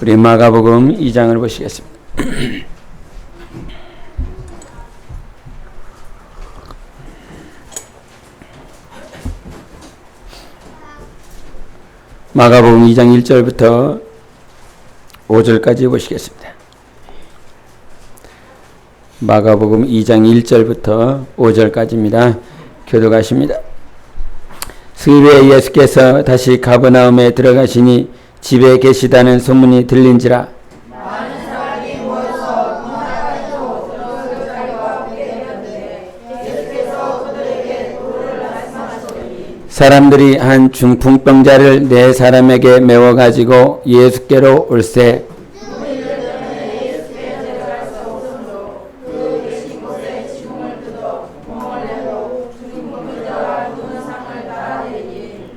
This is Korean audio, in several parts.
우리 마가복음 2장을 보시겠습니다. 마가복음 2장 1절부터 5절까지 보시겠습니다. 마가복음 2장 1절부터 5절까지입니다. 교독하십니다. 수요일에 예수께서 다시 가버나움에 들어가시니 집에 계시다는 소문이 들린지라. 많은 사람이 모여서 문 앞에도 들어설 자리가 없게 되었는데 예수께서 그들에게 도를 말씀하시더니 사람들이 한 중풍병자를 네 사람에게 메워 가지고 예수께로 올세.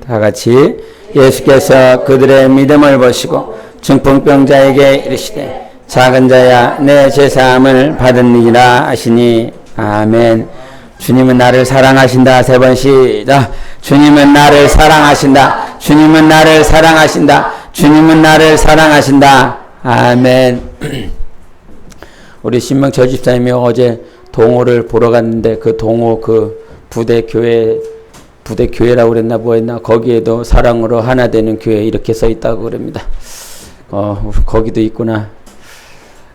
다 같이 예수께서 그들의 믿음을 보시고 중풍병자에게 이르시되 작은 자야 내 죄사함을 받으니라 하시니 아멘. 주님은 나를 사랑하신다. 세 번 시작. 주님은 나를 사랑하신다. 주님은 나를 사랑하신다. 주님은 나를 사랑하신다. 아멘. 우리 신명철 집사님이 어제 동호를 보러 갔는데 그 동호 그 부대 교회라고 그랬나 뭐했나 거기에도 사랑으로 하나 되는 교회 이렇게 써 있다고 그럽니다. 거기도 있구나.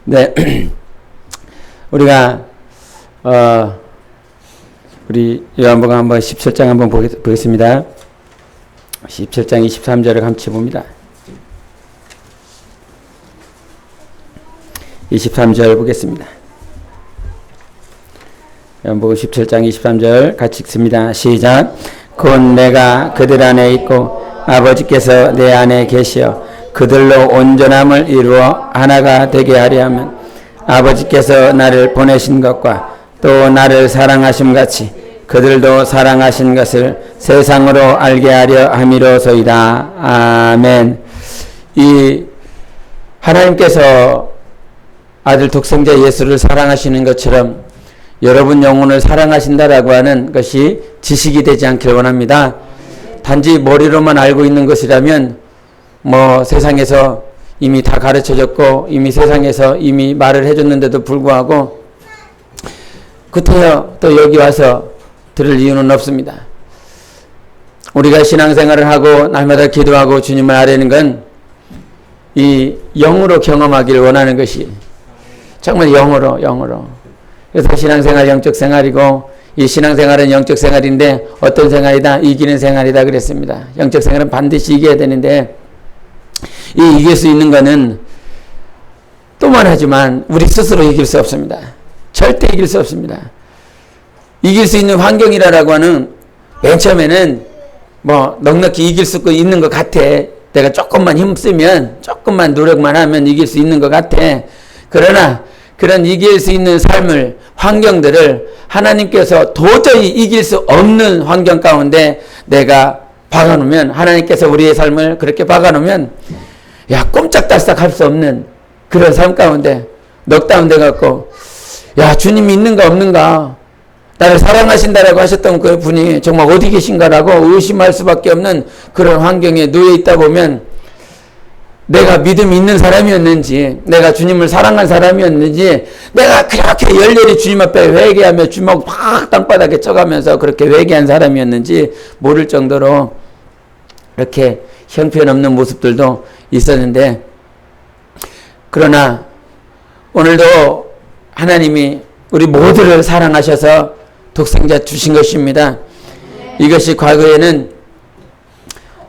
네. 우리가 우리 요한복음 한번 17장 한번 보겠습니다. 17장 23절을 같이 봅니다. 23절 보겠습니다. 요한복음 17장 23절 같이 읽습니다. 시작. 곧 내가 그들 안에 있고 아버지께서 내 안에 계시어 그들로 온전함을 이루어 하나가 되게 하려 하면 아버지께서 나를 보내신 것과 또 나를 사랑하심 같이 그들도 사랑하신 것을 세상으로 알게 하려 함이로소이다. 아멘. 이 하나님께서 아들 독생자 예수를 사랑하시는 것처럼 여러분 영혼을 사랑하신다라고 하는 것이 지식이 되지 않길 원합니다. 단지 머리로만 알고 있는 것이라면 뭐 세상에서 이미 다 가르쳐졌고 이미 세상에서 이미 말을 해줬는데도 불구하고 그때요 또 여기 와서 들을 이유는 없습니다. 우리가 신앙생활을 하고 날마다 기도하고 주님을 아뢰는 건 이 영으로 경험하기를 원하는 것이 정말 영으로 그래서 신앙생활 영적 생활이고 이 신앙생활은 영적 생활인데 어떤 생활이다? 이기는 생활이다 그랬습니다. 영적 생활은 반드시 이겨야 되는데 이 이길 수 있는 것은 또 말하지만 우리 스스로 이길 수 없습니다. 절대 이길 수 없습니다. 이길 수 있는 환경이라고 하는 맨 처음에는 뭐 넉넉히 이길 수 있는 것 같아. 내가 조금만 힘쓰면 조금만 노력만 하면 이길 수 있는 것 같아. 그러나 그런 이길 수 있는 삶을 환경들을 하나님께서 도저히 이길 수 없는 환경 가운데 내가 박아놓으면 하나님께서 우리의 삶을 그렇게 박아놓으면 야 꼼짝달싹 할 수 없는 그런 삶 가운데 넉다운 돼 갖고 야 주님이 있는가 없는가 나를 사랑하신다라고 하셨던 그 분이 정말 어디 계신가라고 의심할 수밖에 없는 그런 환경에 놓여 있다 보면 내가 믿음이 있는 사람이었는지 내가 주님을 사랑한 사람이었는지 내가 그렇게 열렬히 주님 앞에 회개하며 주먹 팍 땅바닥에 쳐가면서 그렇게 회개한 사람이었는지 모를 정도로 이렇게 형편없는 모습들도 있었는데 그러나 오늘도 하나님이 우리 모두를 사랑하셔서 독생자 주신 것입니다. 이것이 과거에는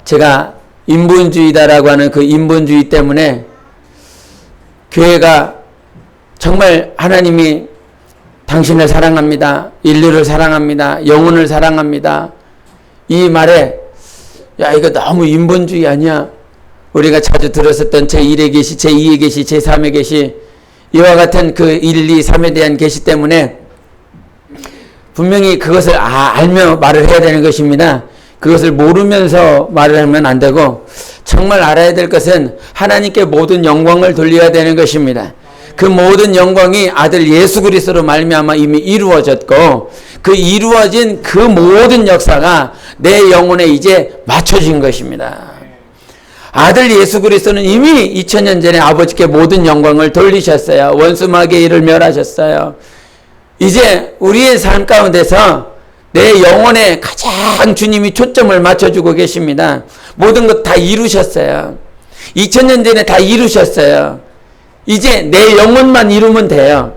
제가 인본주의다라고 하는 그 인본주의 때문에 교회가 정말 하나님이 당신을 사랑합니다. 인류를 사랑합니다. 영혼을 사랑합니다. 이 말에 야 이거 너무 인본주의 아니야? 우리가 자주 들었었던 제1의 계시, 제2의 계시, 제3의 계시 이와 같은 그 1, 2, 3에 대한 계시 때문에 분명히 그것을 알며 말을 해야 되는 것입니다. 그것을 모르면서 말을 하면 안 되고 정말 알아야 될 것은 하나님께 모든 영광을 돌려야 되는 것입니다. 그 모든 영광이 아들 예수 그리스도로 말미암아 이미 이루어졌고 그 이루어진 그 모든 역사가 내 영혼에 이제 맞춰진 것입니다. 아들 예수 그리스도는 이미 2000년 전에 아버지께 모든 영광을 돌리셨어요. 원수마귀의 일을 멸하셨어요. 이제 우리의 삶 가운데서 내 영혼에 가장 주님이 초점을 맞춰주고 계십니다. 모든 것 다 이루셨어요. 2000년 전에 다 이루셨어요. 이제 내 영혼만 이루면 돼요.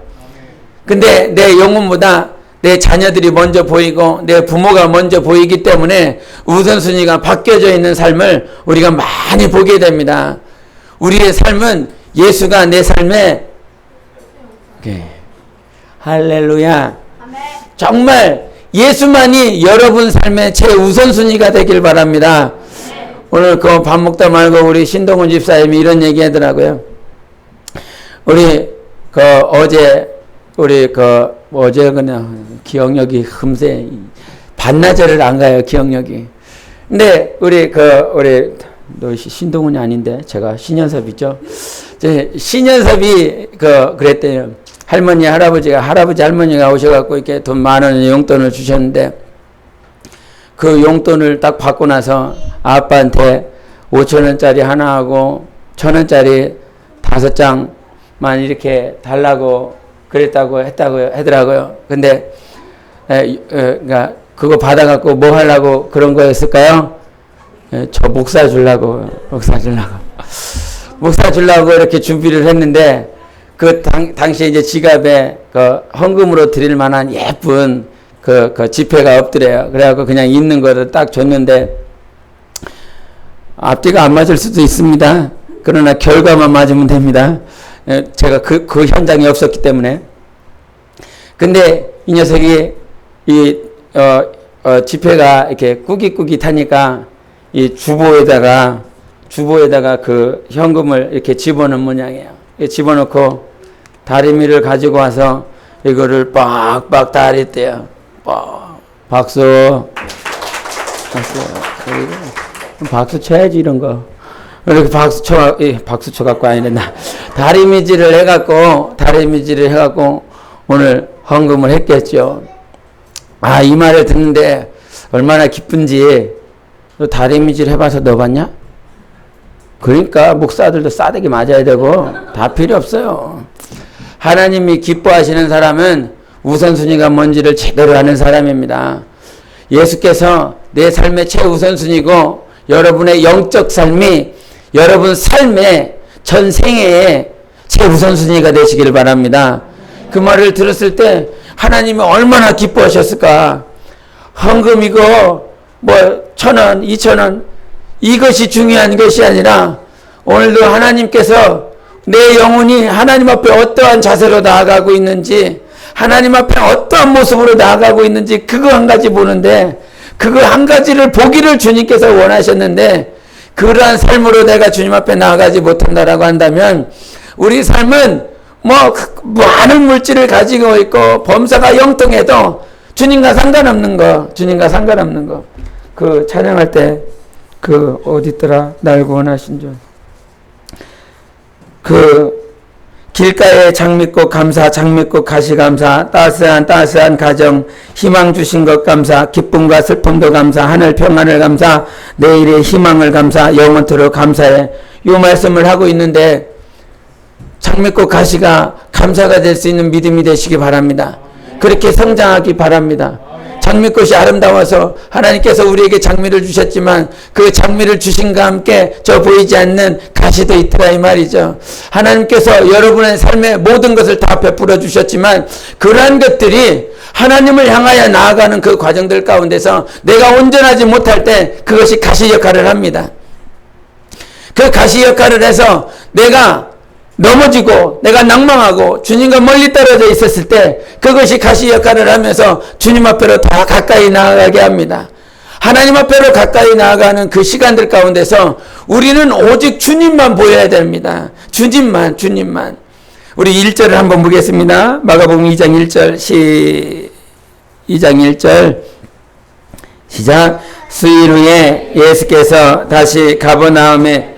근데 내 영혼보다 내 자녀들이 먼저 보이고 내 부모가 먼저 보이기 때문에 우선순위가 바뀌어져 있는 삶을 우리가 많이 보게 됩니다. 우리의 삶은 예수가 내 삶에 할렐루야. 정말 예수만이 여러분 삶의 최우선순위가 되길 바랍니다. 오늘 그 밥 먹다 말고 우리 신동훈 집사님이 이런 얘기 하더라고요. 우리 어제 그냥 기억력이 흠세 반나절을 안 가요, 기억력이. 근데 우리 너 신동훈이 아닌데 제가 신현섭이죠. 신현섭이 그랬대요. 할머니 할머니가 오셔갖고 이렇게 돈 10,000원 용돈을 주셨는데 그 용돈을 딱 받고 나서 아빠한테 5,000원짜리 하나하고 1,000원짜리 5장만 이렇게 달라고 그랬다고 하더라고요. 근데 그러니까 그거 받아갖고 뭐 하려고 그런 거였을까요? 저 목사 주려고 이렇게 준비를 했는데 그 당시에 이제 지갑에 그 헌금으로 드릴 만한 예쁜 그 지폐가 없더래요. 그래갖고 그냥 있는 거를 딱 줬는데 앞뒤가 안 맞을 수도 있습니다. 그러나 결과만 맞으면 됩니다. 제가 그 현장에 없었기 때문에. 근데 이 녀석이 지폐가 이렇게 꾸깃꾸깃하니까 이 주보에다가 그 현금을 이렇게 집어넣은 모양이에요. 집어넣고 다리미를 가지고 와서 이거를 빡빡 다렸대요. 박수 쳐야지 이런 거. 이렇게 박수 쳐갖고 아니랬나. 다리미질을 해갖고 오늘 헌금을 했겠죠. 이 말을 듣는데 얼마나 기쁜지. 너 다리미질 해봐서 넣어봤냐? 그러니까 목사들도 싸대기 맞아야 되고 다 필요 없어요. 하나님이 기뻐하시는 사람은 우선순위가 뭔지를 제대로 아는 사람입니다. 예수께서 내 삶의 최우선순위고 여러분의 영적 삶이 여러분 삶의 전생애의 최우선순위가 되시길 바랍니다. 그 말을 들었을 때 하나님이 얼마나 기뻐하셨을까. 헌금이고 1,000원, 2,000원 이것이 중요한 것이 아니라 오늘도 하나님께서 내 영혼이 하나님 앞에 어떠한 자세로 나아가고 있는지 하나님 앞에 어떠한 모습으로 나아가고 있는지 그거 한 가지 보는데 그거 한 가지를 보기를 주님께서 원하셨는데 그러한 삶으로 내가 주님 앞에 나아가지 못한다라고 한다면 우리 삶은 많은 물질을 가지고 있고 범사가 영통해도 주님과 상관없는 거 그 찬양할 때 어딨더라 날 구원하신 줄 길가에 장미꽃 감사 장미꽃 가시 감사 따스한 가정 희망 주신 것 감사 기쁨과 슬픔도 감사 하늘 평안을 감사 내일의 희망을 감사 영원토록 감사해 이 말씀을 하고 있는데 장미꽃 가시가 감사가 될 수 있는 믿음이 되시기 바랍니다. 그렇게 성장하기 바랍니다. 장미꽃이 아름다워서 하나님께서 우리에게 장미를 주셨지만 그 장미를 주신과 함께 저 보이지 않는 가시도 있더라 이 말이죠. 하나님께서 여러분의 삶에 모든 것을 다 베풀어 주셨지만 그러한 것들이 하나님을 향하여 나아가는 그 과정들 가운데서 내가 온전하지 못할 때 그것이 가시 역할을 합니다. 그 가시 역할을 해서 내가 넘어지고 내가 낭망하고 주님과 멀리 떨어져 있었을 때 그것이 가시 역할을 하면서 주님 앞으로 더 가까이 나아가게 합니다. 하나님 앞으로 가까이 나아가는 그 시간들 가운데서 우리는 오직 주님만 보여야 됩니다. 주님만. 우리 1절을 한번 보겠습니다. 마가복음 2장 1절 2장 1절 시작. 수일 후에 예수께서 다시 가버나움에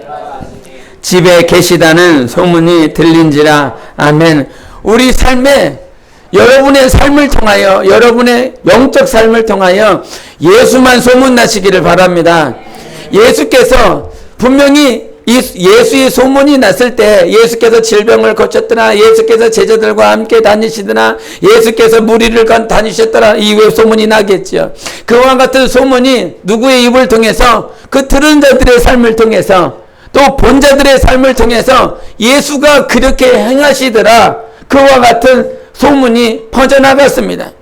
집에 계시다는 소문이 들린지라. 아멘. 우리 삶에 여러분의 삶을 통하여 여러분의 영적 삶을 통하여 예수만 소문나시기를 바랍니다. 예수께서 분명히 이 예수의 소문이 났을 때 예수께서 질병을 고쳤더라, 예수께서 제자들과 함께 다니시더라, 예수께서 무리를 다니셨더라, 이 소문이 나겠죠. 그와 같은 소문이 누구의 입을 통해서, 그 들은 자들의 삶을 통해서, 또 본 자들의 삶을 통해서 예수가 그렇게 행하시더라, 그와 같은 소문이 퍼져나갔습니다.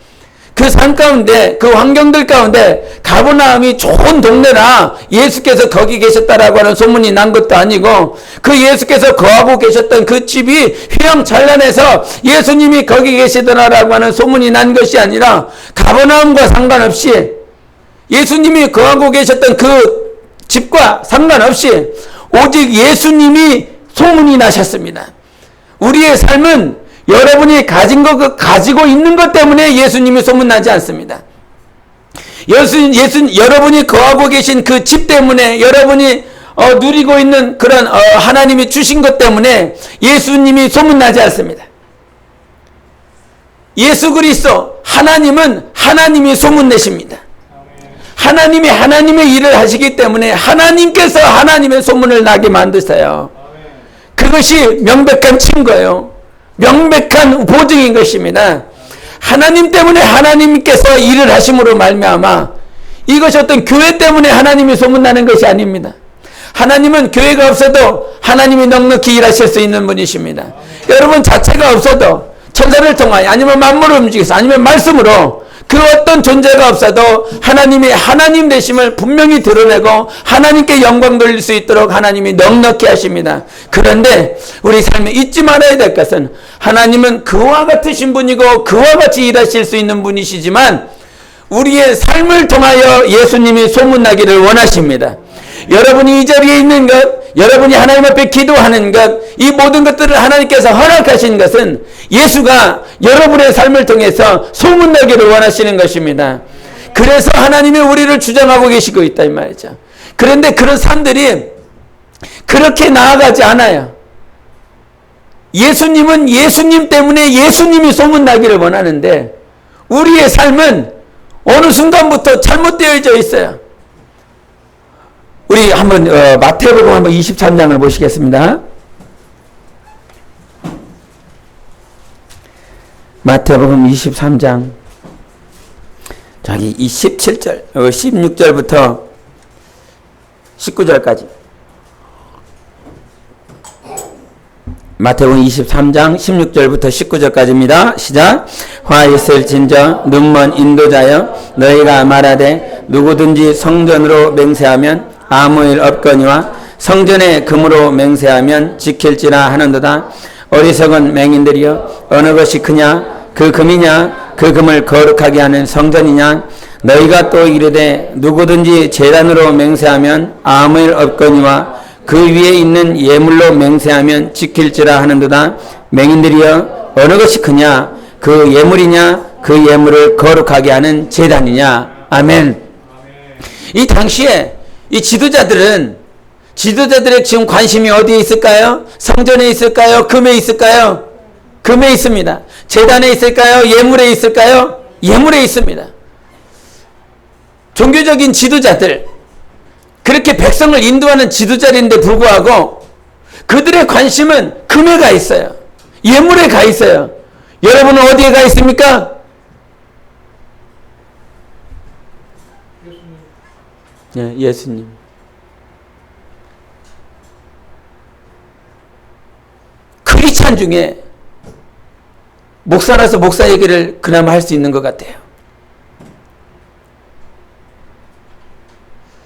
그 삶 가운데, 그 환경들 가운데 가버나움이 좋은 동네라 예수께서 거기 계셨다라고 하는 소문이 난 것도 아니고, 그 예수께서 거하고 계셨던 그 집이 휘황찬란해서 예수님이 거기 계시더라라고 하는 소문이 난 것이 아니라, 가버나움과 상관없이, 예수님이 거하고 계셨던 그 집과 상관없이 오직 예수님이 소문이 나셨습니다. 우리의 삶은 여러분이 가지고 있는 것 때문에 예수님이 소문나지 않습니다. 여러분이 거하고 계신 그 집 때문에, 여러분이 누리고 있는 그런 하나님이 주신 것 때문에 예수님이 소문나지 않습니다. 예수 그리스도 하나님은 하나님이 소문내십니다. 하나님이 하나님의 일을 하시기 때문에 하나님께서 하나님의 소문을 나게 만드세요. 그것이 명백한 증거예요. 명백한 보증인 것입니다. 하나님 때문에 하나님께서 일을 하심으로 말미암아, 이것이 어떤 교회 때문에 하나님이 소문나는 것이 아닙니다. 하나님은 교회가 없어도 하나님이 넉넉히 일하실 수 있는 분이십니다. 여러분 자체가 없어도 천사를 통하여, 아니면 만물을 움직여서, 아니면 말씀으로 그 어떤 존재가 없어도 하나님이 하나님 되심을 분명히 드러내고 하나님께 영광 돌릴 수 있도록 하나님이 넉넉히 하십니다. 그런데 우리 삶에 잊지 말아야 될 것은, 하나님은 그와 같으신 분이고 그와 같이 일하실 수 있는 분이시지만 우리의 삶을 통하여 예수님이 소문나기를 원하십니다. 여러분이 이 자리에 있는 것, 여러분이 하나님 앞에 기도하는 것, 이 모든 것들을 하나님께서 허락하신 것은 예수가 여러분의 삶을 통해서 소문나기를 원하시는 것입니다. 그래서 하나님이 우리를 주장하고 계시고 있다 이 말이죠. 그런데 그런 삶들이 그렇게 나아가지 않아요. 예수님은 예수님 때문에 예수님이 소문나기를 원하는데 우리의 삶은 어느 순간부터 잘못되어져 있어요. 우리 한번 마태복음 한번 23장을 보시겠습니다. 마태복음 23장 저기 17절 16절부터 19절까지. 마태복음 23장 16절부터 19절까지입니다. 시작. 화 있을진저 눈먼 인도자여, 너희가 말하되 누구든지 성전으로 맹세하면 아무 일 없거니와 성전에 금으로 맹세하면 지킬지라 하는도다. 어리석은 맹인들이여, 어느 것이 크냐? 그 금이냐? 그 금을 거룩하게 하는 성전이냐? 너희가 또 이르되 누구든지 제단으로 맹세하면 아무 일 없거니와 그 위에 있는 예물로 맹세하면 지킬지라 하는도다. 맹인들이여, 어느 것이 크냐? 그 예물이냐? 그 예물을 거룩하게 하는 제단이냐? 아멘. 이 당시에 이 지도자들의 지금 관심이 어디에 있을까요? 성전에 있을까요? 금에 있을까요? 금에 있습니다. 제단에 있을까요? 예물에 있을까요? 예물에 있습니다. 종교적인 지도자들, 그렇게 백성을 인도하는 지도자인데 불구하고 그들의 관심은 금에 가 있어요. 예물에 가 있어요. 여러분은 어디에 가 있습니까? 예, 예수님. 크리스찬 중에 목사라서 목사 얘기를 그나마 할 수 있는 것 같아요.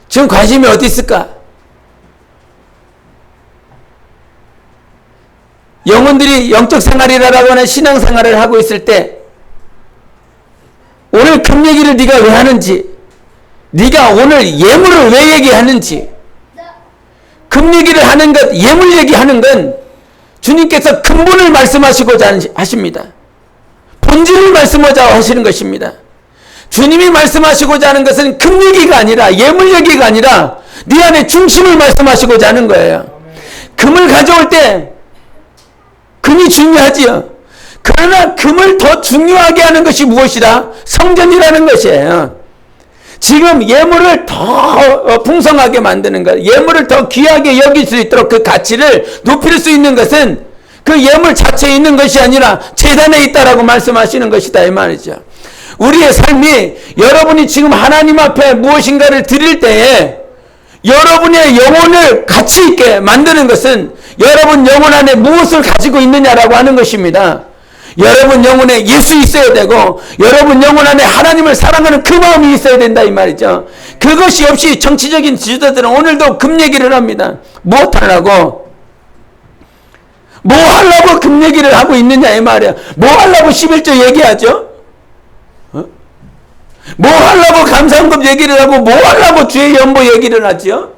지금 관심이 어디 있을까? 영혼들이 영적 생활이라고 하는 신앙 생활을 하고 있을 때 오늘 금 얘기를 네가 왜 하는지, 네가 오늘 예물을 왜 얘기하는지, 금 얘기를 하는 것, 예물 얘기하는 건 주님께서 근본을 말씀하시고자 하십니다. 본질을 말씀하자 하시는 것입니다. 주님이 말씀하시고자 하는 것은 금 얘기가 아니라, 예물 얘기가 아니라 네 안에 중심을 말씀하시고자 하는 거예요. 금을 가져올 때 금이 중요하지요. 그러나 금을 더 중요하게 하는 것이 무엇이라? 성전이라는 것이에요. 지금 예물을 더 풍성하게 만드는 것, 예물을 더 귀하게 여길 수 있도록 그 가치를 높일 수 있는 것은 그 예물 자체에 있는 것이 아니라 제단에 있다라고 말씀하시는 것이다 이 말이죠. 우리의 삶이 여러분이 지금 하나님 앞에 무엇인가를 드릴 때에 여러분의 영혼을 가치 있게 만드는 것은 여러분 영혼 안에 무엇을 가지고 있느냐라고 하는 것입니다. 여러분 영혼에 예수 있어야 되고 여러분 영혼 안에 하나님을 사랑하는 그 마음이 있어야 된다 이 말이죠. 그것이 없이 정치적인 지도자들은 오늘도 금 얘기를 합니다. 무엇 하려고? 뭐 하려고 금 얘기를 하고 있느냐 이 말이야. 뭐 하려고 11조 얘기하죠? 뭐 하려고 감사헌금 얘기를 하고 뭐 하려고 주의 연보 얘기를 하죠?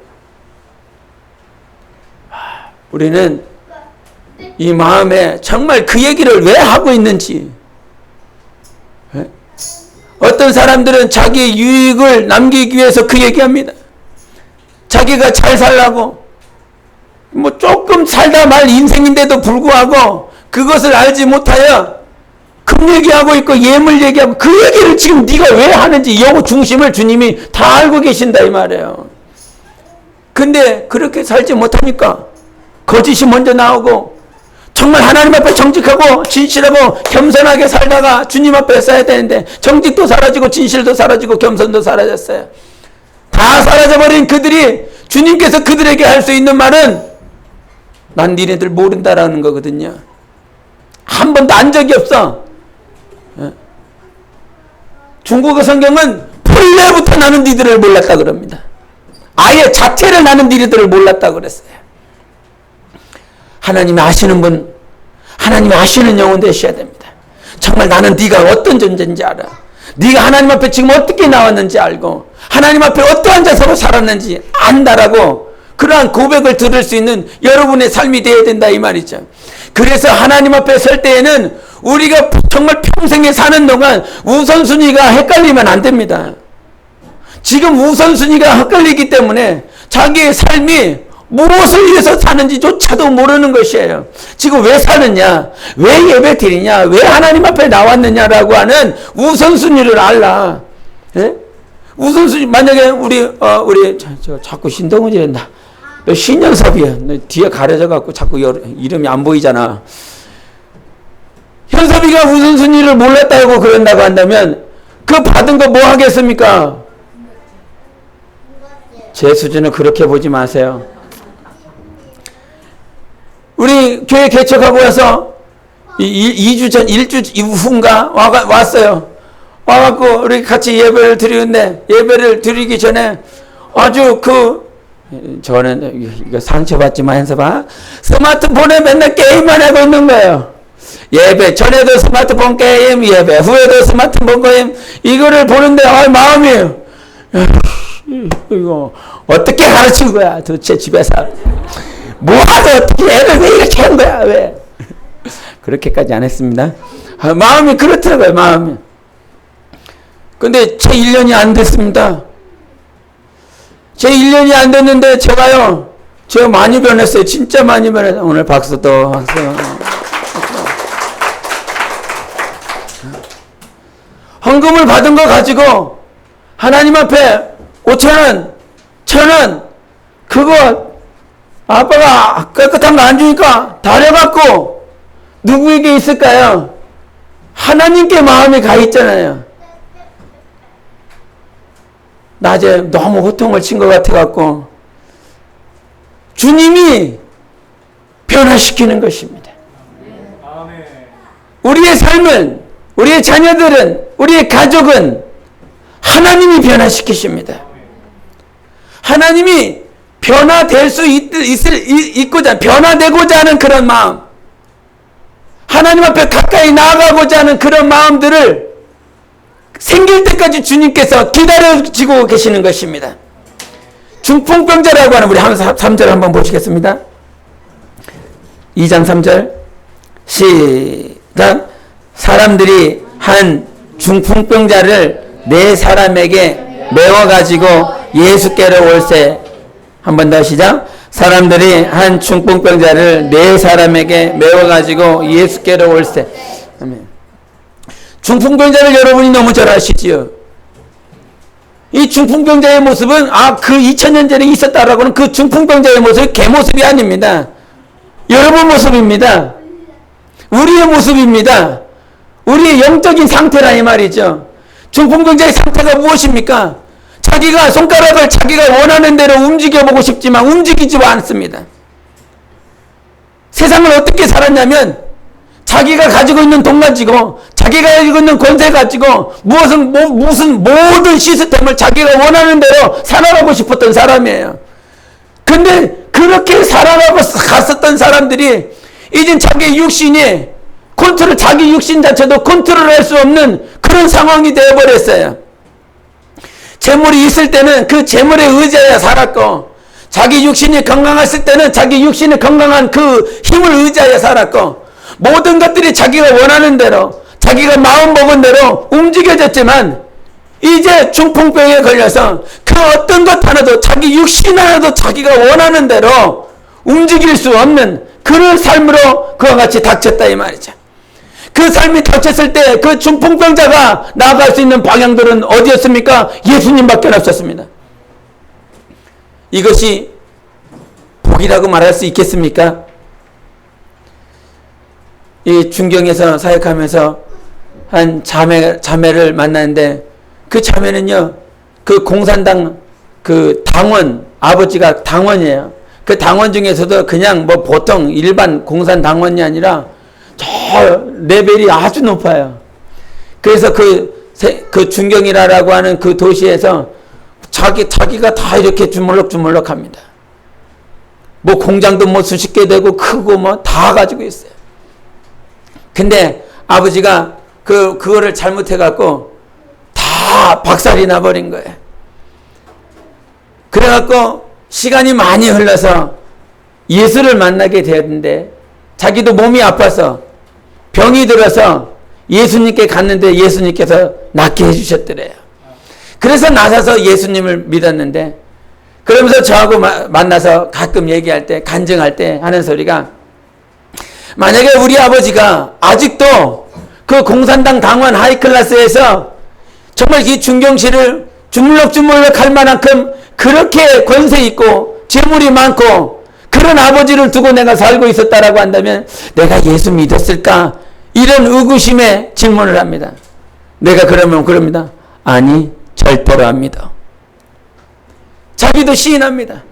우리는 이 마음에 정말 그 얘기를 왜 하고 있는지. 어떤 사람들은 자기 유익을 남기기 위해서 그 얘기합니다. 자기가 잘 살라고 뭐 조금 살다 말 인생인데도 불구하고 그것을 알지 못하여 금 얘기하고 있고 예물 얘기하고 그 얘기를 지금 네가 왜 하는지 요 중심을 주님이 다 알고 계신다 이 말이에요. 근데 그렇게 살지 못하니까 거짓이 먼저 나오고 정말 하나님 앞에 정직하고 진실하고 겸손하게 살다가 주님 앞에 써야 되는데 정직도 사라지고 진실도 사라지고 겸손도 사라졌어요. 다 사라져버린 그들이 주님께서 그들에게 할 수 있는 말은 난 니네들 모른다라는 거거든요. 한 번도 안 적이 없어. 중국어 성경은 본래부터 나는 니들을 몰랐다 그럽니다. 아예 자체를 나는 니들을 몰랐다 그랬어요. 하나님이 아시는 분, 하나님이 아시는 영혼 되셔야 됩니다. 정말 나는 네가 어떤 존재인지 알아. 네가 하나님 앞에 지금 어떻게 나왔는지 알고 하나님 앞에 어떠한 자세로 살았는지 안다라고 그러한 고백을 들을 수 있는 여러분의 삶이 되어야 된다 이 말이죠. 그래서 하나님 앞에 설 때에는 우리가 정말 평생에 사는 동안 우선순위가 헷갈리면 안 됩니다. 지금 우선순위가 헷갈리기 때문에 자기의 삶이 무엇을 위해서 사는지조차도 모르는 것이에요. 지금 왜 사느냐, 왜 예배 드리냐, 왜 하나님 앞에 나왔느냐라고 하는 우선순위를 알라. 예? 우선순위, 만약에 우리 자꾸 신동훈이 된다. 너 신현섭이야. 너 뒤에 가려져갖고 자꾸 이름이 안 보이잖아. 현섭이가 우선순위를 몰랐다고 그런다고 한다면 그 받은 거 뭐 하겠습니까? 제 수준은 그렇게 보지 마세요. 우리 교회 개척하고 와서 2주 전, 1주 후인가 왔어요. 와갖고 우리 같이 예배를 드리는데 예배를 드리기 전에 아주 저는 이거 상처받지만 현섭아 스마트폰에 맨날 게임만 하고 있는 거예요. 예배 전에도 스마트폰 게임, 예배 후에도 스마트폰 게임 이거를 보는데 마음이 이거 어떻게 가르친 거야 도대체 집에서 뭐하고 어떻게 애를 왜 이렇게 한 거야 왜 그렇게까지 안 했습니다. 마음이 그렇더라고요. 마음이. 근데 채 1년이 안 됐습니다. 채 1년이 안 됐는데 제가 많이 변했어요. 진짜 많이 변했어요. 오늘 박수도 하세요. 헌금을 받은 거 가지고 하나님 앞에 5,000원, 1,000원 그거 아빠가 깨끗한 거 안 주니까 다려갖고 누구에게 있을까요? 하나님께 마음이 가 있잖아요. 낮에 너무 호통을 친 것 같아갖고 주님이 변화시키는 것입니다. 우리의 삶은, 우리의 자녀들은, 우리의 가족은 하나님이 변화시키십니다. 하나님이 변화될 수 있고자, 변화되고자 하는 그런 마음, 하나님 앞에 가까이 나아가고자 하는 그런 마음들을 생길 때까지 주님께서 기다려지고 계시는 것입니다. 중풍병자라고 하는 우리 3절 한번 보시겠습니다. 2장 3절 시작. 사람들이 한 중풍병자를 네 사람에게 메워가지고 예수께로 올세. 한 번 더 시작. 사람들이 한 중풍병자를 네 사람에게 메워가지고 예수께로 올세. 아멘. 중풍병자를 여러분이 너무 잘 아시지요. 이 중풍병자의 모습은 그 2000년 전에 있었다라고는 그 중풍병자의 모습이 개 모습이 아닙니다. 여러분 모습입니다. 우리의 모습입니다. 우리의 영적인 상태라 이 말이죠. 중풍병자의 상태가 무엇입니까? 자기가 손가락을 자기가 원하는 대로 움직여보고 싶지만 움직이지 않습니다. 세상을 어떻게 살았냐면 자기가 가지고 있는 돈 가지고 자기가 가지고 있는 권세 가지고 무슨 모든 시스템을 자기가 원하는 대로 살아가고 싶었던 사람이에요. 근데 그렇게 살아가고 갔었던 사람들이 이젠 자기 육신이 자기 육신 자체도 컨트롤할 수 없는 그런 상황이 되어버렸어요. 재물이 있을 때는 그 재물에 의지하여 살았고, 자기 육신이 건강했을 때는 자기 육신의 건강한 그 힘을 의지하여 살았고, 모든 것들이 자기가 원하는 대로 자기가 마음 먹은 대로 움직여졌지만 이제 중풍병에 걸려서 그 어떤 것 하나도 자기 육신 하나도 자기가 원하는 대로 움직일 수 없는 그런 삶으로 그와 같이 닥쳤다 이 말이죠. 그 삶이 닥쳤을 때 그 중풍병자가 나아갈 수 있는 방향들은 어디였습니까? 예수님밖에 없었습니다. 이것이 복이라고 말할 수 있겠습니까? 이 중경에서 사역하면서 한 자매를 만났는데 그 자매는요, 그 공산당 그 당원, 아버지가 당원이에요. 그 당원 중에서도 그냥 뭐 보통 일반 공산당원이 아니라 저 레벨이 아주 높아요. 그래서 그 중경이라고 하는 그 도시에서 자기가 다 이렇게 주물럭주물럭 합니다. 뭐 공장도 뭐 수십 개 되고 크고 뭐 다 가지고 있어요. 근데 아버지가 그거를 잘못해갖고 다 박살이 나버린 거예요. 그래갖고 시간이 많이 흘러서 예수를 만나게 되었는데 자기도 몸이 아파서 병이 들어서 예수님께 갔는데 예수님께서 낫게 해주셨더래요. 그래서 나서서 예수님을 믿었는데, 그러면서 저하고 만나서 가끔 얘기할 때, 간증할 때 하는 소리가, 만약에 우리 아버지가 아직도 그 공산당 당원 하이클래스에서 정말 이 중경시를 주물럭주물럭 할 만큼 그렇게 권세 있고 재물이 많고 그런 아버지를 두고 내가 살고 있었다라고 한다면 내가 예수 믿었을까? 이런 의구심에 질문을 합니다. 내가 그러면 그럽니다. 아니, 절대로 안 믿어. 자기도 시인합니다.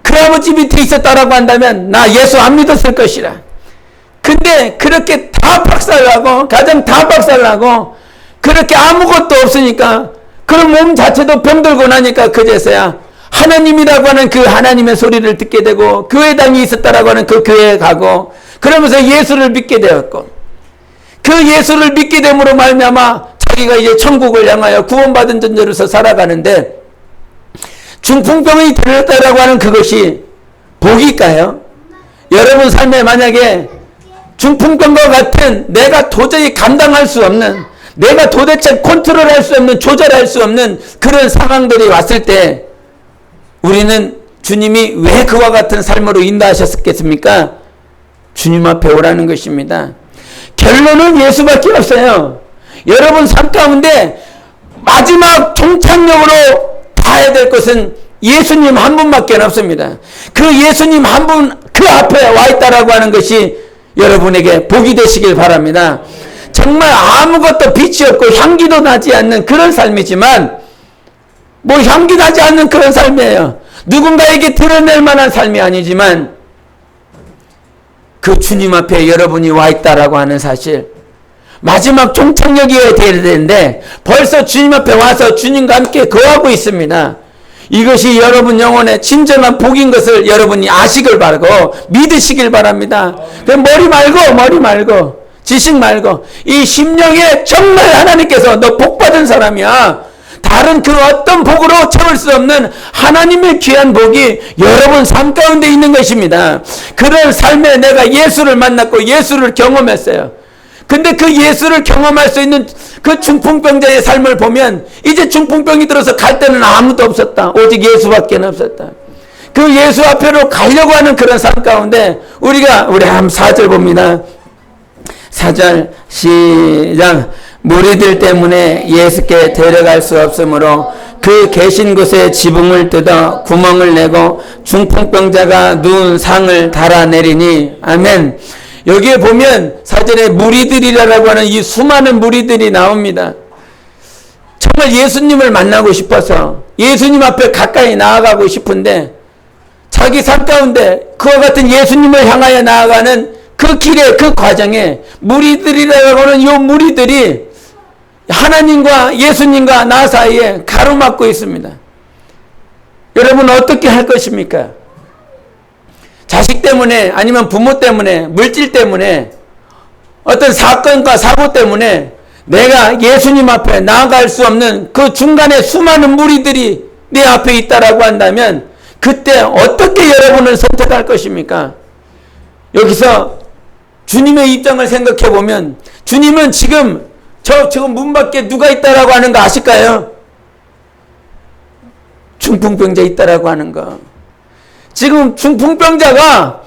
그 아버지 밑에 있었다라고 한다면 나 예수 안 믿었을 것이라. 근데 그렇게 다 박살나고 가정 다 박살나고 그렇게 아무것도 없으니까 그런 몸 자체도 병들고 나니까 그제서야 하나님이라고 하는 그 하나님의 소리를 듣게 되고 교회당이 있었다라고 하는 그 교회에 가고 그러면서 예수를 믿게 되었고, 그 예수를 믿게 됨으로 말미암아 자기가 이제 천국을 향하여 구원받은 존재로서 살아가는데, 중풍병이 들었다라고 하는 그것이 복일까요? 여러분 삶에 만약에 중풍병과 같은 내가 도저히 감당할 수 없는, 내가 도대체 컨트롤할 수 없는, 조절할 수 없는 그런 상황들이 왔을 때 우리는 주님이 왜 그와 같은 삶으로 인도하셨겠습니까? 주님 앞에 오라는 것입니다. 결론은 예수밖에 없어요. 여러분 삶 가운데 마지막 종착역으로 가야 될 것은 예수님 한 분밖에 없습니다. 그 예수님 한 분 그 앞에 와 있다라고 하는 것이 여러분에게 복이 되시길 바랍니다. 정말 아무것도 빛이 없고 향기도 나지 않는 그런 삶이지만, 뭐 향기 나지 않는 그런 삶이에요. 누군가에게 드러낼 만한 삶이 아니지만 그 주님 앞에 여러분이 와 있다라고 하는 사실, 마지막 종착역이어야 되는데 벌써 주님 앞에 와서 주님과 함께 거하고 있습니다. 이것이 여러분 영혼의 진정한 복인 것을 여러분이 아시길 바라고 믿으시길 바랍니다. 머리 말고 지식 말고 이 심령에 정말 하나님께서 너 복받은 사람이야, 다른 그 어떤 복으로 채울 수 없는 하나님의 귀한 복이 여러분 삶 가운데 있는 것입니다. 그런 삶에 내가 예수를 만났고 예수를 경험했어요. 근데 그 예수를 경험할 수 있는 그 중풍병자의 삶을 보면 이제 중풍병이 들어서 갈 때는 아무도 없었다. 오직 예수밖에 없었다. 그 예수 앞으로 가려고 하는 그런 삶 가운데 우리 한번 4절 봅니다. 4절 시작. 무리들 때문에 예수께 데려갈 수 없으므로 그 계신 곳에 지붕을 뜯어 구멍을 내고 중풍병자가 누운 상을 달아내리니. 아멘. 여기에 보면 사전에 무리들이라고 하는 이 수많은 무리들이 나옵니다. 정말 예수님을 만나고 싶어서 예수님 앞에 가까이 나아가고 싶은데 자기 삶 가운데 그와 같은 예수님을 향하여 나아가는 그 길에, 그 과정에 무리들이라고 하는 이 무리들이 하나님과 예수님과 나 사이에 가로막고 있습니다. 여러분 어떻게 할 것입니까? 자식 때문에, 아니면 부모 때문에, 물질 때문에, 어떤 사건과 사고 때문에 내가 예수님 앞에 나아갈 수 없는 그 중간에 수많은 무리들이 내 앞에 있다라고 한다면 그때 어떻게 여러분은 선택할 것입니까? 여기서 주님의 입장을 생각해 보면 주님은 지금 지금 문 밖에 누가 있다라고 하는 거 아실까요? 중풍병자 있다라고 하는 거. 지금 중풍병자가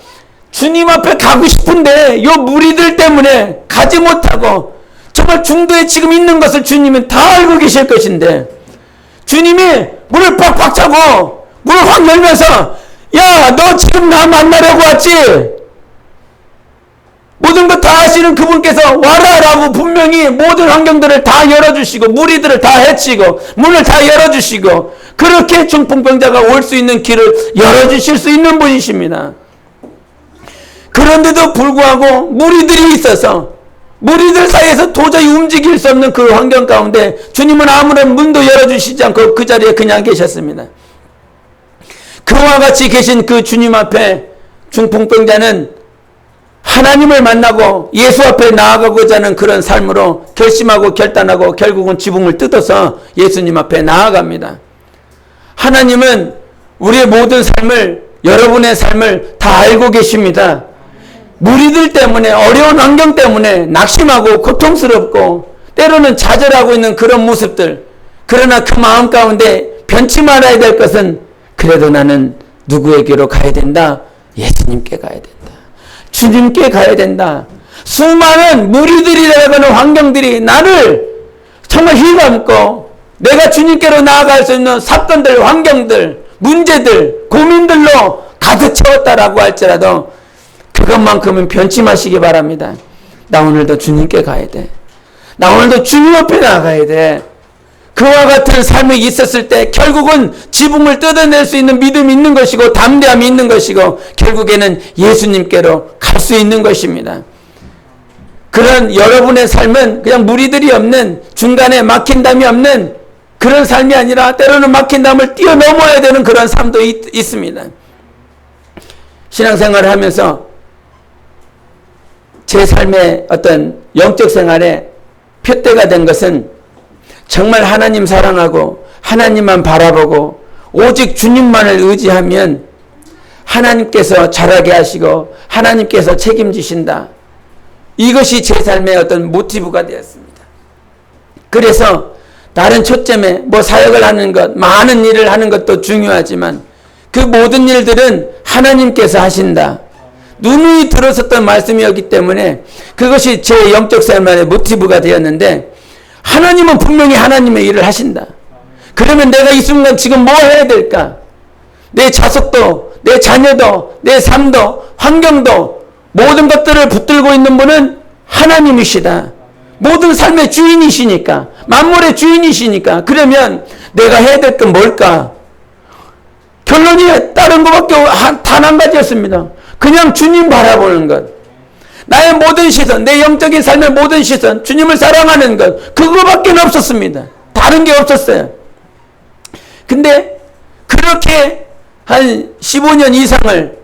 주님 앞에 가고 싶은데 요 무리들 때문에 가지 못하고 정말 중도에 지금 있는 것을 주님은 다 알고 계실 것인데 주님이 문을 빡빡 차고 문을 확 열면서 야, 너 지금 나 만나려고 왔지? 모든 것 다 하시는 그분께서 와라라고 분명히 모든 환경들을 다 열어주시고 무리들을 다 해치고 문을 다 열어주시고 그렇게 중풍병자가 올 수 있는 길을 열어주실 수 있는 분이십니다. 그런데도 불구하고 무리들이 있어서 무리들 사이에서 도저히 움직일 수 없는 그 환경 가운데 주님은 아무런 문도 열어주시지 않고 그 자리에 그냥 계셨습니다. 그와 같이 계신 그 주님 앞에 중풍병자는 하나님을 만나고 예수 앞에 나아가고자 하는 그런 삶으로 결심하고 결단하고 결국은 지붕을 뜯어서 예수님 앞에 나아갑니다. 하나님은 우리의 모든 삶을, 여러분의 삶을 다 알고 계십니다. 무리들 때문에, 어려운 환경 때문에 낙심하고 고통스럽고 때로는 좌절하고 있는 그런 모습들, 그러나 그 마음 가운데 변치 말아야 될 것은 그래도 나는 누구에게로 가야 된다? 예수님께 가야 된다. 주님께 가야 된다. 수많은 무리들이라고 하는 환경들이 나를 정말 휘감고 내가 주님께로 나아갈 수 있는 사건들, 환경들, 문제들, 고민들로 가득 채웠다라고 할지라도 그것만큼은 변치 마시기 바랍니다. 나 오늘도 주님께 가야 돼. 나 오늘도 주님 앞에 나가야 돼. 그와 같은 삶이 있었을 때 결국은 지붕을 뜯어낼 수 있는 믿음이 있는 것이고 담대함이 있는 것이고 결국에는 예수님께로 갈 수 있는 것입니다. 그런 여러분의 삶은 그냥 무리들이 없는, 중간에 막힌 담이 없는 그런 삶이 아니라 때로는 막힌 담을 뛰어넘어야 되는 그런 삶도 있습니다. 신앙생활을 하면서 제 삶의 어떤 영적 생활에 표대가 된 것은 정말 하나님 사랑하고 하나님만 바라보고 오직 주님만을 의지하면 하나님께서 잘하게 하시고 하나님께서 책임지신다. 이것이 제 삶의 어떤 모티브가 되었습니다. 그래서 다른 초점에 뭐 사역을 하는 것, 많은 일을 하는 것도 중요하지만 그 모든 일들은 하나님께서 하신다. 누누이 들었었던 말씀이었기 때문에 그것이 제 영적 삶의 모티브가 되었는데 하나님은 분명히 하나님의 일을 하신다. 그러면 내가 이 순간 지금 뭐 해야 될까? 내 자식도, 내 자녀도, 내 삶도, 환경도 모든 것들을 붙들고 있는 분은 하나님이시다. 모든 삶의 주인이시니까, 만물의 주인이시니까. 그러면 내가 해야 될 건 뭘까? 결론이 다른 것밖에 단 한 가지였습니다. 그냥 주님 바라보는 것. 나의 모든 시선, 내 영적인 삶의 모든 시선, 주님을 사랑하는 것, 그거밖에 없었습니다. 다른 게 없었어요. 근데 그렇게 한 15년 이상을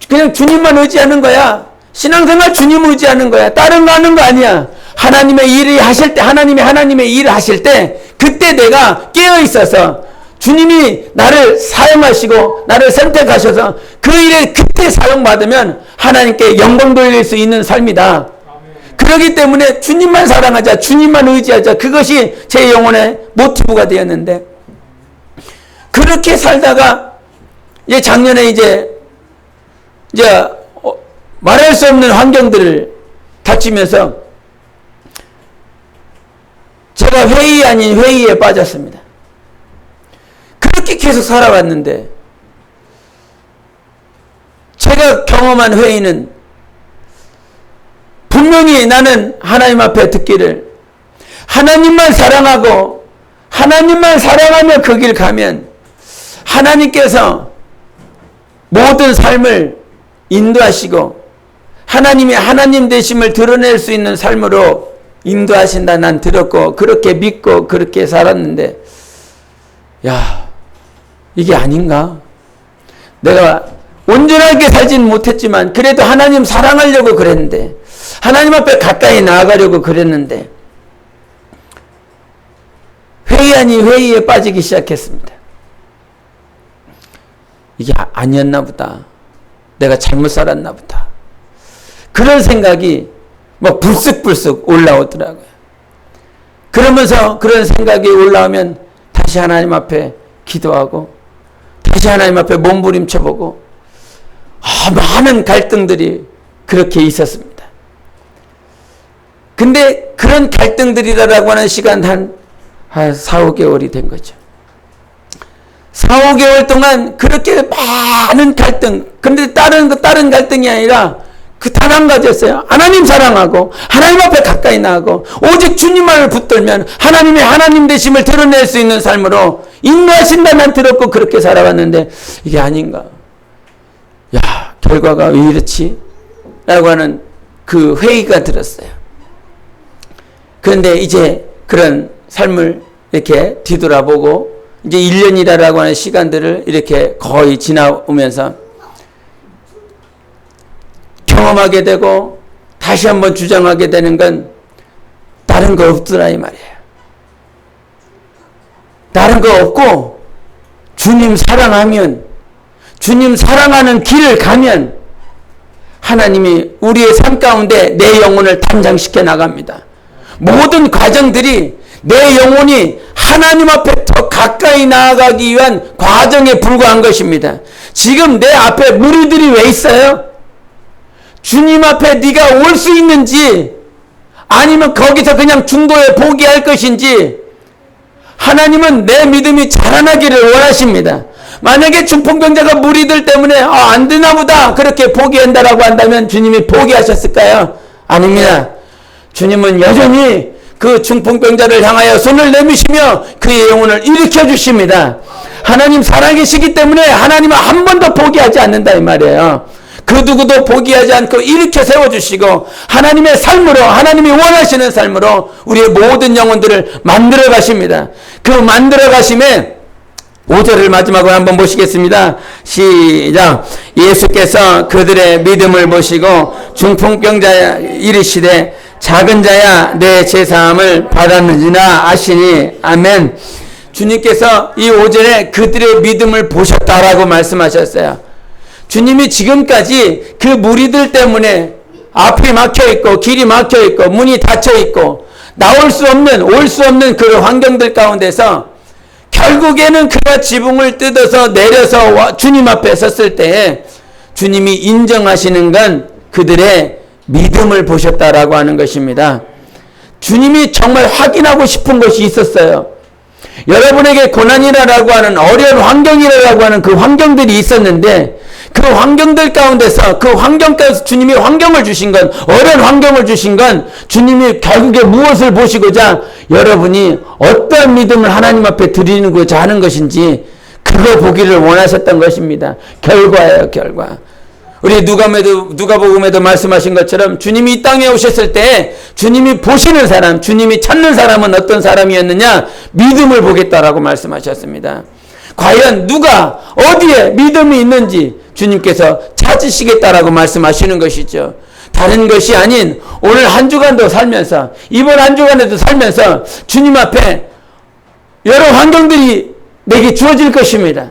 그냥 주님만 의지하는 거야. 신앙생활 주님 의지하는 거야. 다른 거 하는 거 아니야. 하나님의 일을 하실 때, 하나님의 일을 하실 때, 그때 내가 깨어 있어서 주님이 나를 사용하시고 나를 선택하셔서 그 일에 그때 사용받으면 하나님께 영광 돌릴 수 있는 삶이다. 그렇기 때문에 주님만 사랑하자, 주님만 의지하자. 그것이 제 영혼의 모티브가 되었는데 그렇게 살다가 이제 작년에 이제 말할 수 없는 환경들을 닥치면서 제가 회의 아닌 회의에 빠졌습니다. 그렇게 계속 살아왔는데 제가 경험한 회의는 분명히 나는 하나님 앞에 듣기를 하나님만 사랑하고 하나님만 사랑하며 그 길 가면 하나님께서 모든 삶을 인도하시고 하나님이 하나님 되심을 드러낼 수 있는 삶으로 인도하신다 난 들었고 그렇게 믿고 그렇게 살았는데 야 이게 아닌가? 내가 온전하게 살지는 못했지만 그래도 하나님 사랑하려고 그랬는데 하나님 앞에 가까이 나아가려고 그랬는데 회의 아닌 회의에 빠지기 시작했습니다. 이게 아니었나 보다. 내가 잘못 살았나 보다. 그런 생각이 막 불쑥불쑥 올라오더라고요. 그러면서 그런 생각이 올라오면 다시 하나님 앞에 기도하고 다시 하나님 앞에 몸부림쳐보고 많은 갈등들이 그렇게 있었습니다. 근데 그런 갈등들이라고 하는 시간 한 4, 5개월이 된 거죠. 4, 5개월 동안 그렇게 많은 갈등, 근데 다른 갈등이 아니라 그 단 한 가지였어요. 하나님 사랑하고 하나님 앞에 가까이 나가고 오직 주님만을 붙들면 하나님의 하나님 되심을 드러낼 수 있는 삶으로 인도하신다만 들었고 그렇게 살아왔는데 이게 아닌가. 야, 결과가 왜 이렇지? 라고 하는 그 회의가 들었어요. 그런데 이제 그런 삶을 이렇게 뒤돌아보고 이제 1년이라고 하는 시간들을 이렇게 거의 지나오면서 경험하게 되고 다시 한번 주장하게 되는 건 다른 거 없더라 이 말이에요. 다른 거 없고 주님 사랑하면 주님 사랑하는 길을 가면 하나님이 우리의 삶 가운데 내 영혼을 담장시켜 나갑니다. 모든 과정들이 내 영혼이 하나님 앞에 더 가까이 나아가기 위한 과정에 불과한 것입니다. 지금 내 앞에 무리들이 왜 있어요? 주님 앞에 네가 올 수 있는지 아니면 거기서 그냥 중도에 포기할 것인지 하나님은 내 믿음이 자라나기를 원하십니다. 만약에 중풍병자가 무리들 때문에 안 되나 보다 그렇게 포기한다라고 한다면 주님이 포기하셨을까요? 아닙니다. 주님은 여전히 그 중풍병자를 향하여 손을 내미시며 그의 영혼을 일으켜 주십니다. 하나님 살아계시기 때문에 하나님은 한 번도 포기하지 않는다 이 말이에요. 그 누구도 포기하지 않고 일으켜 세워주시고 하나님의 삶으로 하나님이 원하시는 삶으로 우리의 모든 영혼들을 만들어 가십니다. 그 만들어 가심에 5절을 마지막으로 한번 보시겠습니다. 시작. 예수께서 그들의 믿음을 보시고 중풍병자야 이르시되 작은 자야 내 제사함을 받았는지나 아시니. 아멘. 주님께서 이 5절에 그들의 믿음을 보셨다라고 말씀하셨어요. 주님이 지금까지 그 무리들 때문에 앞이 막혀있고 길이 막혀있고 문이 닫혀있고 나올 수 없는 올 수 없는 그런 환경들 가운데서 결국에는 그가 지붕을 뜯어서 내려서 주님 앞에 섰을 때 주님이 인정하시는 건 그들의 믿음을 보셨다라고 하는 것입니다. 주님이 정말 확인하고 싶은 것이 있었어요. 여러분에게 고난이라고 하는 어려운 환경이라고 하는 그 환경들이 있었는데 그 환경들 가운데서 그 환경 가운데서 주님이 환경을 주신 건 어려운 환경을 주신 건 주님이 결국에 무엇을 보시고자 여러분이 어떠한 믿음을 하나님 앞에 드리고자 하는 것인지 그거 보기를 원하셨던 것입니다. 결과예요, 결과. 우리 누가복음에도 말씀하신 것처럼 주님이 이 땅에 오셨을 때 주님이 보시는 사람, 주님이 찾는 사람은 어떤 사람이었느냐? 믿음을 보겠다라고 말씀하셨습니다. 과연 누가 어디에 믿음이 있는지 주님께서 찾으시겠다라고 말씀하시는 것이죠. 다른 것이 아닌 오늘 한 주간도 살면서 이번 한 주간에도 살면서 주님 앞에 여러 환경들이 내게 주어질 것입니다.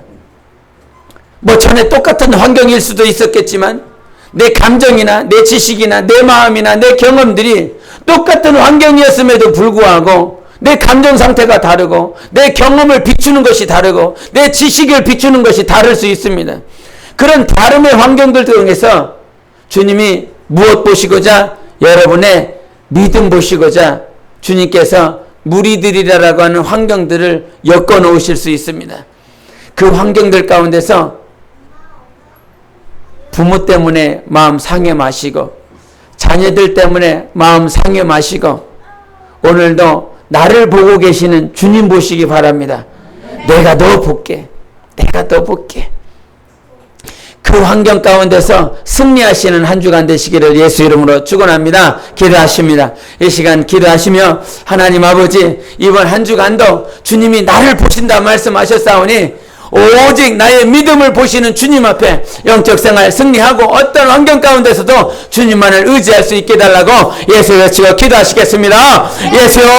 뭐 전에 똑같은 환경일 수도 있었겠지만 내 감정이나 내 지식이나 내 마음이나 내 경험들이 똑같은 환경이었음에도 불구하고 내 감정 상태가 다르고 내 경험을 비추는 것이 다르고 내 지식을 비추는 것이 다를 수 있습니다. 그런 다름의 환경들 중에서 주님이 무엇 보시고자 여러분의 믿음 보시고자 주님께서 무리들이라고 하는 환경들을 엮어 놓으실 수 있습니다. 그 환경들 가운데서 부모 때문에 마음 상해 마시고 자녀들 때문에 마음 상해 마시고 오늘도 나를 보고 계시는 주님 보시기 바랍니다. 내가 너 볼게. 내가 너 볼게. 그 환경 가운데서 승리하시는 한 주간 되시기를 예수 이름으로 축원합니다. 기도하십니다. 이 시간 기도하시며 하나님 아버지 이번 한 주간도 주님이 나를 보신다 말씀하셨사오니 오직 나의 믿음을 보시는 주님 앞에 영적 생활 승리하고 어떤 환경 가운데서도 주님만을 의지할 수 있게 해달라고 예수 외치고 기도하시겠습니다. 예수요